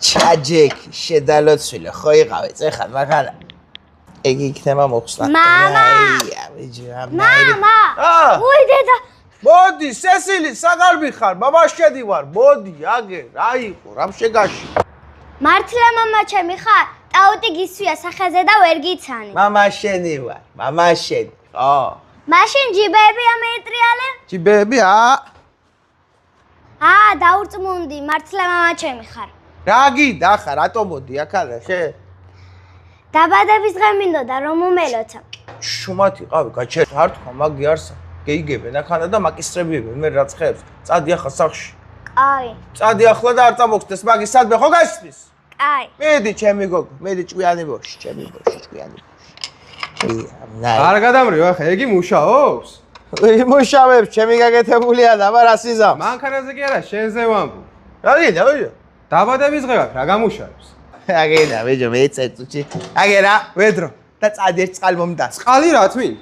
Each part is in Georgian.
ჩაჯექი შედალოცვილე ხო იყავე წეხან მაგარა ეგ იქნება მოხსნა მამა უი დედა მოდი სესილი საგალბი ხარ მამაშედი ვარ მოდი აგე რა იყო რა შეგაში მართლა მამა ჩემი ხარ ტაუტი გისვია სახეზე და ვერ გიცანი მამაშენი ვარ მამაშენი ხო მაშინ ჯიბეები ამეტრიალე ჯიბეები დაურწმუნდი მართლა მამა ჩემი ხარ რა გიდა ხა რატო მოდი აქალა შე დაბადების დღე მინდოდა რომ უმელოცა შუმად იყავი გაჩერდა არ თქვა მაგი არსა გეიგებენ ახლა და მაკისტრებიებენ მე რაც ხებს წადი ახლა სახში კაი წადი ახლა და არ წამოგხდეს მაგის სადმე ხო გასმის კაი მედი ჩემი გოგო მედი ჭკვიანი ბოში ჩემი ბოში ჭკვიანი ბოში არ გადამრივ ახლა ეგი მუშაობს იმუშავებს ჩემი გაკეთებულია და აბა რა სიზამს მანქანაზე კი არა შენზე ვამბობ რა გინდა ბიჭო დაბადების დღე აქვს რა გამუშავებს აგენა ბიჭო მე წეწუჩი აგე რა ვედრო და წადი ერთ წყალმომდას წყალი რა თვინ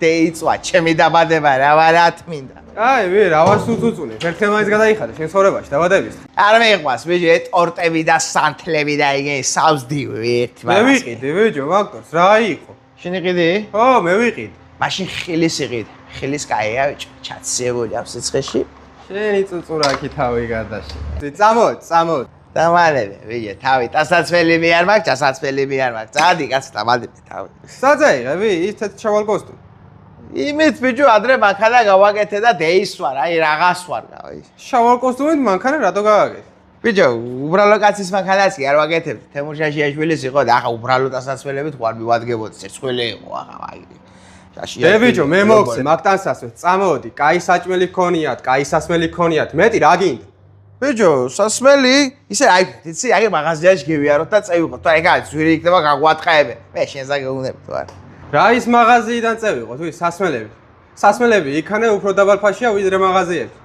დეიწვა ჩემი დაბადება რა ვარა თმინდა აი მე რავას უწუწუნე ფერხე მაინც გადაიხადე შენ ცხოვრებაში დაბადების არ მეყვას ბიჭო ე ტორტები და სანთლები და იგე სავსდივი ერთი მე ვიყიდე ბიჭო მაგდოს რა იყო შენ იყიდი ხო მე ვიყიდე მაშინ ხილის იყიდე ხილის კაია ბიჭო ჩაცებული აქვს სიცხეში შენი წუწურაკი თავი გადაში წამოდ დამალევე ვიგე თავი ტასაცველი მე არ მაქვს ჩასაცველი მე არ მაქვს წადი კაცო დამალევე თავი საძაიღები ისეთ შავალ კოსტუმი იმით ბიჭო ადრე მანქანა გავაკეთე და დეისვარ აი რაღაც ვარ გავი შავალ კოსტუმით მანქანა რატო გააკეთე ბიჭო უბრალო კაცის მანქანაც კი არ ვაკეთებ თემურ შაშიაშვილის იყო და ახლა უბრალო ტასაცველებით ხوار მივადგებოდი ცეცხლე იყო ახლა აი შაშიაშვილი ბიჭო მე მოგცე მაგტანსასვე წამოდი კაი საჭმელი ქონიათ კაი სასმელი ქონიათ მეტი რა გინდა ბიჭო სასმელი ისე აი იცი აი მაღაზიაში გევიაროთ და წევიყოთ თუ ეგ არის ზვირი იქნება გაგვატყაებენ მე შენსა გეუბნები თუ არა რა ის მაღაზიიდან წევიყოთ ვი სასმელები იქანე უფრო დაბალფაშია ვიდრე მაღაზიები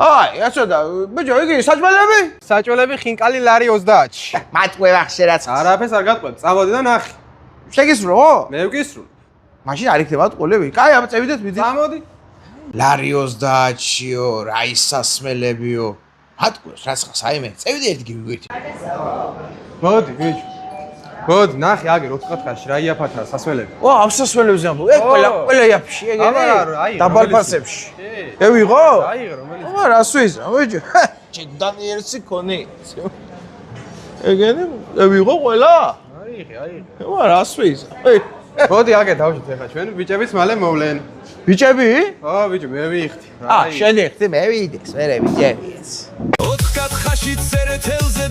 აი ასე და ბიჭო იგი საჭველები ხინკალი ლარი 30-ში მატყვევა ხშირაც არაფერს არ გატყვევ წამოდი და ნახე შეგისრულო მე ვგისრულ მაშინ არ იქნება ტყოლები კაი აბა წევიდეთ ვიდი წამოდი ლარი 30-შიო რა ის სასმელებიო მატყვევს რაცხა საიმე წევიდე ერთი გივიგვით მოდი ბიჭო მოდი ნახე აგე 4-4-ში რა იაფათაა სასმელები ო ამ სასმელებზე ამბობ ეგ ყველა იაფში ეგენი დაბალფასებში ე ვიღო აიღე რომელიც აბა რას ვიზა ბიჭო ჩედანიერსი ქონი ეგენი ე ვიღო ყველა აიღე აბა რას ვიზა მოდი აგე დავშოთ ახლა ჩვენ ბიჭებიც მალე მოვლენ ბიჭები ო ბიჭო მე ვიხდი შენ იხდი მე ვიდეს მე ბიჭებიც 4 კათხაშიც ერთელზე